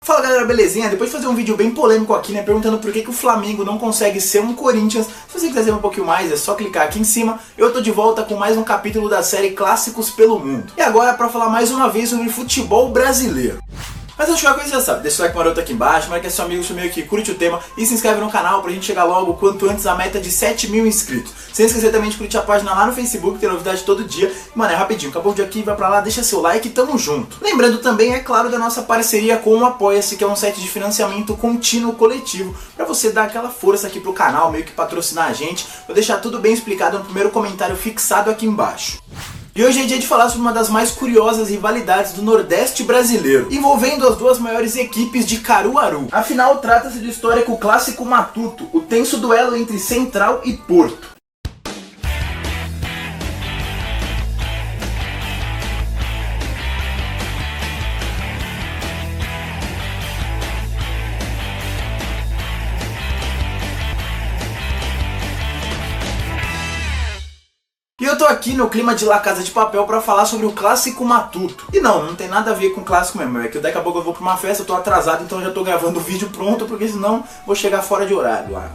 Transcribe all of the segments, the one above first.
Fala galera, belezinha? Depois de fazer um vídeo bem polêmico aqui, né, perguntando por que o Flamengo não consegue ser um Corinthians, se você quiser saber um pouquinho mais, é só clicar aqui em cima. Eu tô de volta com mais um capítulo da série Clássicos pelo Mundo. E agora pra falar mais uma vez sobre futebol brasileiro. Mas antes de qualquer coisa, já sabe, deixa o like maroto aqui embaixo, marca seu amigo que curte o tema e se inscreve no canal pra gente chegar logo quanto antes à meta de 7.000 inscritos. Sem esquecer também de curtir a página lá no Facebook, tem novidade todo dia. Mano, é rapidinho, acabou o vídeo aqui, vai pra lá, deixa seu like e tamo junto. Lembrando também, é claro, da nossa parceria com o Apoia-se, que é um site de financiamento contínuo coletivo, pra você dar aquela força aqui pro canal, meio que patrocinar a gente. Vou deixar tudo bem explicado no primeiro comentário fixado aqui embaixo. E hoje é dia de falar sobre uma das mais curiosas rivalidades do Nordeste brasileiro, envolvendo as duas maiores equipes de Caruaru. Afinal, trata-se do histórico Clássico Matuto, o tenso duelo entre Central e Porto. E eu tô aqui no clima de La Casa de Papel pra falar sobre o Clássico Matuto. E não tem nada a ver com o clássico mesmo, é que daqui a pouco eu vou pra uma festa, eu tô atrasado, então eu já tô gravando o vídeo pronto, porque senão vou chegar fora de horário lá.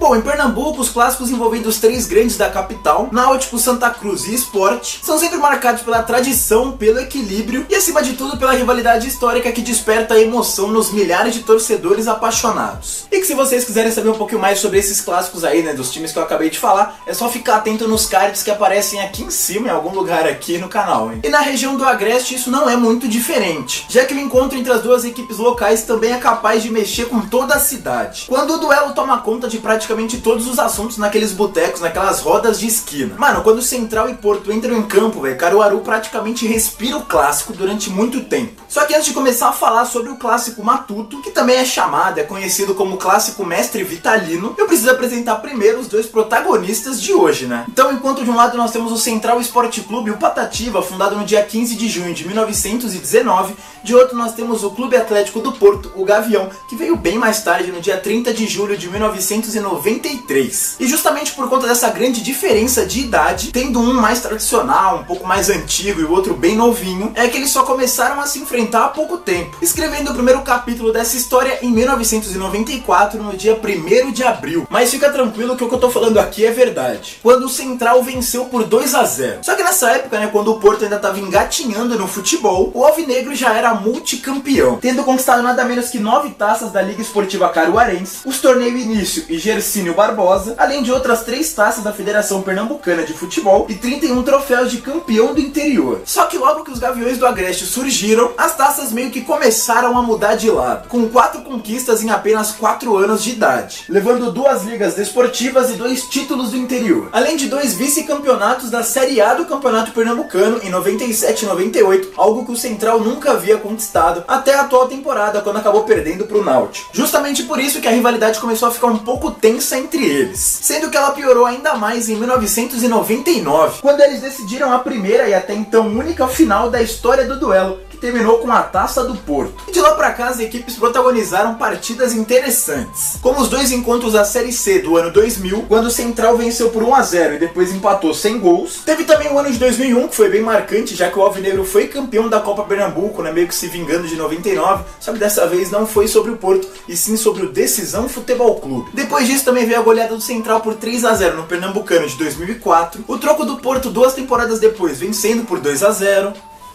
Bom, em Pernambuco, os clássicos envolvendo os três grandes da capital, Náutico, Santa Cruz e Sport, são sempre marcados pela tradição, pelo equilíbrio e, acima de tudo, pela rivalidade histórica que desperta a emoção nos milhares de torcedores apaixonados. E que se vocês quiserem saber um pouquinho mais sobre esses clássicos aí, né, dos times que eu acabei de falar, é só ficar atento nos cards que aparecem aqui em cima, em algum lugar aqui no canal, hein. E na região do Agreste isso não é muito diferente, já que o encontro entre as duas equipes locais também é capaz de mexer com toda a cidade. Quando o duelo toma conta de praticamente todos os assuntos naqueles botecos, naquelas rodas de esquina. Mano, quando Central e Porto entram em campo, velho, Caruaru praticamente respira o clássico durante muito tempo. Só que antes de começar a falar sobre o Clássico Matuto, que também é chamado, é conhecido como Clássico Mestre Vitalino, eu preciso apresentar primeiro os dois protagonistas de hoje, né? Então, enquanto de um lado nós temos o Central Esporte Clube, o Patativa, fundado no dia 15 de junho de 1919, de outro nós temos o Clube Atlético do Porto, o Gavião, que veio bem mais tarde, no dia 30 de julho de 1993. E justamente por conta dessa grande diferença de idade, tendo um mais tradicional, um pouco mais antigo e o outro bem novinho, é que eles só começaram a se enfrentar há pouco tempo, escrevendo o primeiro capítulo dessa história em 1994, no dia 1º de abril. Mas fica tranquilo que o que eu tô falando aqui é verdade. Quando o Central venceu por 2-0. Só que nessa época, né, quando o Porto ainda estava engatinhando no futebol, o Alvinegro já era multicampeão, tendo conquistado nada menos que 9 taças da Liga Esportiva Caruarense, os torneios Início e Gercínio Barbosa, além de outras 3 taças da Federação Pernambucana de Futebol e 31 troféus de campeão do interior. Só que logo que os Gaviões do Agreste surgiram, as taças meio que começaram a mudar de lado, com 4 conquistas em apenas 4 anos de idade, levando 2 ligas desportivas e 2 títulos do interior, além de 2 vice-campeonatos da Série A do Campeonato Pernambucano em 97 e 98, algo que o Central nunca havia conquistado até a atual temporada, quando acabou perdendo para o Náutico. Justamente por isso que a rivalidade começou a ficar um pouco tensa entre eles, sendo que ela piorou ainda mais em 1999, quando eles decidiram a primeira e até então única final da história do duelo, que terminou com a Taça do Porto. E de lá pra cá as equipes protagonizaram partidas interessantes, como os 2 encontros da Série C do ano 2000, quando o Central venceu por 1-0 e depois empatou sem gols. Teve também o ano de 2001, que foi bem marcante, já que o Alvinegro foi campeão da Copa Pernambuco, né, meio que se vingando de 99, só que dessa vez não foi sobre o Porto, e sim sobre o Decisão Futebol Clube. Depois disso também veio a goleada do Central por 3-0 no Pernambucano de 2004, o troco do Porto 2 temporadas depois, vencendo por 2-0.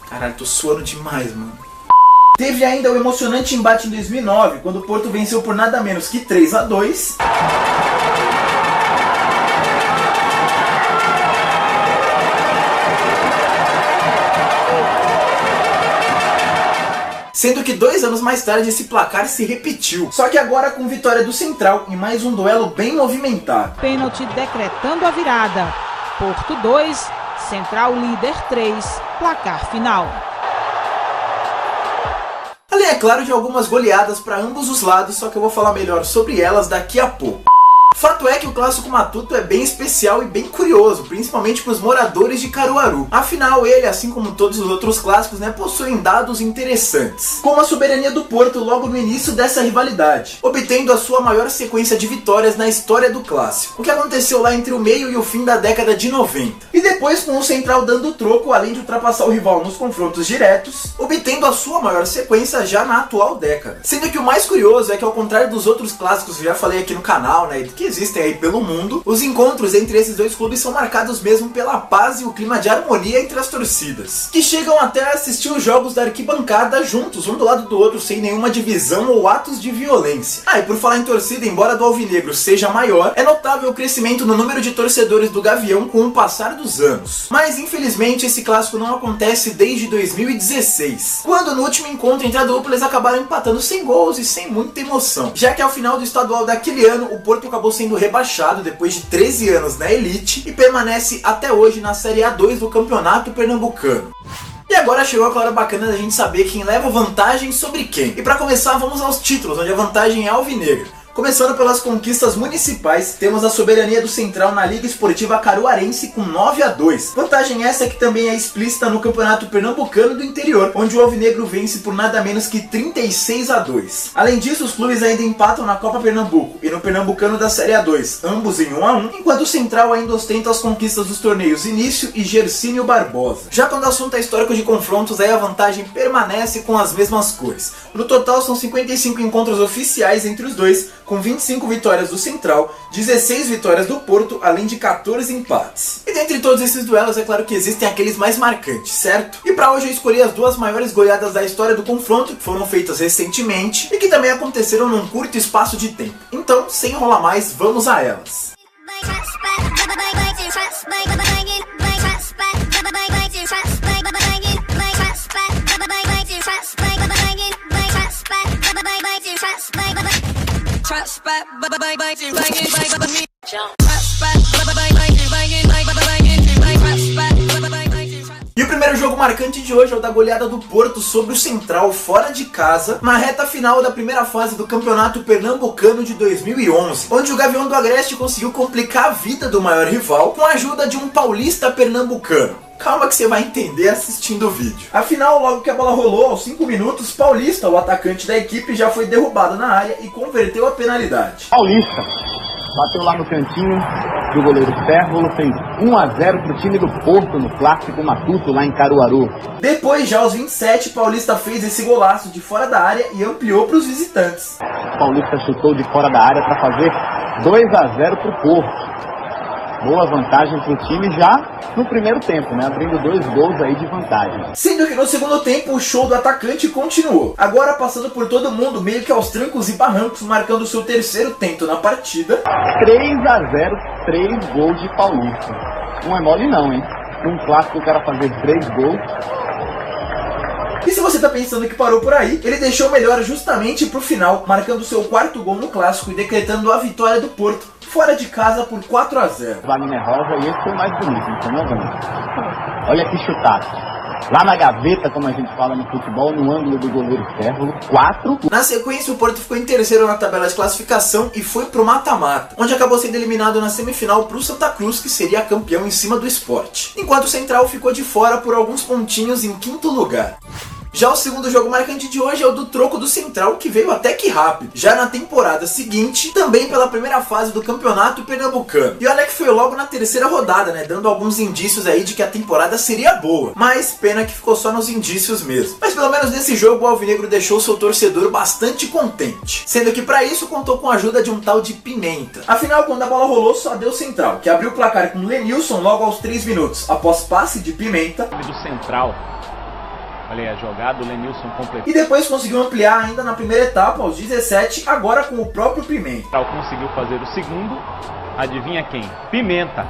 Caralho, tô suando demais, mano. Teve ainda o emocionante embate em 2009, quando o Porto venceu por nada menos que 3-2. Sendo que 2 anos mais tarde esse placar se repetiu, só que agora com vitória do Central em mais um duelo bem movimentado. Pênalti decretando a virada. Porto 2, Central líder 3, placar final. Além, é claro, de algumas goleadas para ambos os lados, só que eu vou falar melhor sobre elas daqui a pouco. Fato é que o Clássico Matuto é bem especial e bem curioso, principalmente para os moradores de Caruaru. Afinal, ele, assim como todos os outros clássicos, possuem dados interessantes, como a soberania do Porto logo no início dessa rivalidade, obtendo a sua maior sequência de vitórias na história do clássico, o que aconteceu lá entre o meio e o fim da década de 90. E depois com o Central dando troco, além de ultrapassar o rival nos confrontos diretos, obtendo a sua maior sequência já na atual década. Sendo que o mais curioso é que, ao contrário dos outros clássicos que já falei aqui no canal, que existem aí pelo mundo, os encontros entre esses dois clubes são marcados mesmo pela paz e o clima de harmonia entre as torcidas, que chegam até a assistir os jogos da arquibancada juntos, um do lado do outro, sem nenhuma divisão ou atos de violência. E por falar em torcida, embora a do Alvinegro seja maior, é notável o crescimento no número de torcedores do Gavião com o passar dos anos. Mas infelizmente esse clássico não acontece desde 2016, quando no último encontro entre a dupla eles acabaram empatando sem gols e sem muita emoção, já que ao final do estadual daquele ano o Porto acabou sendo rebaixado depois de 13 anos na elite e permanece até hoje na Série A2 do Campeonato Pernambucano. E agora chegou a hora bacana da gente saber quem leva vantagem sobre quem. E para começar, vamos aos títulos, onde a vantagem é alvinegra. Começando pelas conquistas municipais, temos a soberania do Central na Liga Esportiva Caruarense com 9-2. Vantagem essa que também é explícita no Campeonato Pernambucano do Interior, onde o Alvinegro vence por nada menos que 36-2. Além disso, os clubes ainda empatam na Copa Pernambuco e no Pernambucano da Série A2, ambos em 1-1, enquanto o Central ainda ostenta as conquistas dos torneios Início e Gercínio Barbosa. Já quando o assunto é histórico de confrontos, aí a vantagem permanece com as mesmas cores. No total são 55 encontros oficiais entre os dois, com 25 vitórias do Central, 16 vitórias do Porto, além de 14 empates. E dentre todos esses duelos, é claro que existem aqueles mais marcantes, certo? E para hoje eu escolhi as duas maiores goleadas da história do confronto, que foram feitas recentemente e que também aconteceram num curto espaço de tempo. Então, sem enrolar mais, vamos a elas. E o primeiro jogo marcante de hoje é o da goleada do Porto sobre o Central fora de casa, na reta final da primeira fase do Campeonato Pernambucano de 2011, onde o Gavião do Agreste conseguiu complicar a vida do maior rival com a ajuda de um paulista pernambucano. Calma que você vai entender assistindo o vídeo. Afinal, logo que a bola rolou, aos 5 minutos, Paulista, o atacante da equipe, já foi derrubado na área e converteu a penalidade. Paulista bateu lá no cantinho do goleiro Sérvulo, fez 1-0 pro time do Porto no Clássico Matuto, lá em Caruaru. Depois, já aos 27, Paulista fez esse golaço de fora da área e ampliou para os visitantes. Paulista chutou de fora da área para fazer 2-0 pro Porto. Boa vantagem pro time já no primeiro tempo, abrindo 2 gols aí de vantagem. Sendo que no segundo tempo o show do atacante continuou, agora passando por todo mundo meio que aos trancos e barrancos, marcando seu terceiro tento na partida. 3-0, 3 gols de Paulista. Não é mole não, hein? Um clássico o cara fazer 3 gols. E se você tá pensando que parou por aí, ele deixou o melhor justamente pro final, marcando seu 4º gol no clássico e decretando a vitória do Porto, fora de casa por 4-0. Wagner Rosa, e esse foi o mais bonito, não foi não, Wagner? Olha que chutaço. Lá na gaveta, como a gente fala no futebol, no ângulo do goleiro Sérvulo, 4. Na sequência, o Porto ficou em terceiro na tabela de classificação e foi pro mata-mata, onde acabou sendo eliminado na semifinal pro Santa Cruz, que seria campeão em cima do Sport. Enquanto o Central ficou de fora por alguns pontinhos em 5º lugar. Já o segundo jogo marcante de hoje é o do troco do Central, que veio até que rápido, já na temporada seguinte, também pela primeira fase do Campeonato Pernambucano. E olha que foi logo na terceira rodada, dando alguns indícios aí de que a temporada seria boa, mas pena que ficou só nos indícios mesmo. Mas pelo menos nesse jogo o Alvinegro deixou seu torcedor bastante contente, sendo que para isso contou com a ajuda de um tal de Pimenta. Afinal, quando a bola rolou, só deu Central, que abriu o placar com Lenilson logo aos 3 minutos, após passe de Pimenta. Do Central. Olha aí a jogada, o Lenilson completou. E depois conseguiu ampliar ainda na primeira etapa, aos 17, agora com o próprio Pimenta. Conseguiu fazer o segundo, adivinha quem? Pimenta.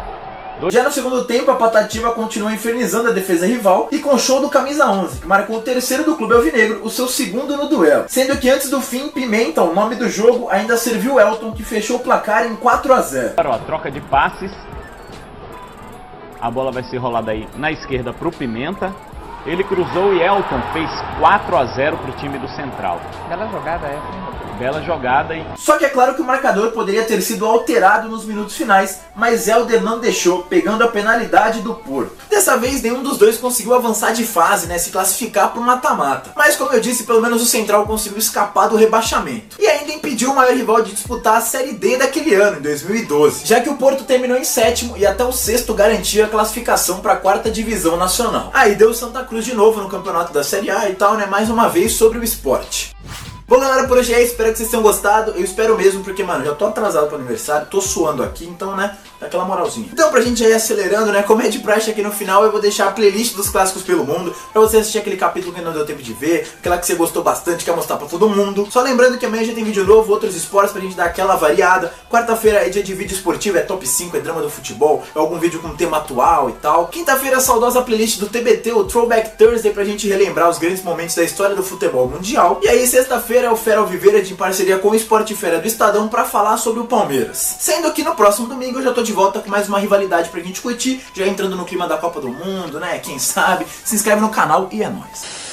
Já no segundo tempo, a Patativa continuou infernizando a defesa rival e com o show do camisa 11, que marcou o terceiro do clube alvinegro, o seu segundo no duelo. Sendo que antes do fim, Pimenta, o nome do jogo, ainda serviu o Elton, que fechou o placar em 4-0. Ó, troca de passes. A bola vai ser rolada aí na esquerda pro Pimenta. Ele cruzou e Elton fez 4-0 para o time do Central. Bela jogada essa. Bela jogada e... Só que é claro que o marcador poderia ter sido alterado nos minutos finais, mas Helder não deixou, pegando a penalidade do Porto. Dessa vez nenhum dos dois conseguiu avançar de fase, né, se classificar para o mata-mata. Mas como eu disse, pelo menos o Central conseguiu escapar do rebaixamento. E ainda impediu o maior rival de disputar a Série D daquele ano, em 2012. Já que o Porto terminou em sétimo e até o sexto garantia a classificação para a quarta divisão nacional. Aí deu Santa Cruz de novo no campeonato da Série A e tal, né, mais uma vez sobre o esporte. Bom galera, por hoje é isso, espero que vocês tenham gostado, eu espero mesmo, porque mano, já tô atrasado pro aniversário, tô suando aqui, então né, dá aquela moralzinha. Então pra gente já ir acelerando, né, como é de praxe aqui no final, eu vou deixar a playlist dos clássicos pelo mundo, pra você assistir aquele capítulo que não deu tempo de ver, aquela que você gostou bastante, quer mostrar pra todo mundo. Só lembrando que amanhã já tem vídeo novo, outros esportes pra gente dar aquela variada. Quarta-feira é dia de vídeo esportivo, é top 5, é drama do futebol, é algum vídeo com tema atual e tal. Quinta-feira a saudosa playlist do TBT, o Throwback Thursday, pra gente relembrar os grandes momentos da história do futebol mundial. E aí sexta-feira é o Fera Alviverde em parceria com o Esporte Fera do Estadão pra falar sobre o Palmeiras. Sendo que no próximo domingo eu já tô de volta com mais uma rivalidade pra gente curtir, já entrando no clima da Copa do Mundo, né, quem sabe. Se inscreve no canal e é nóis.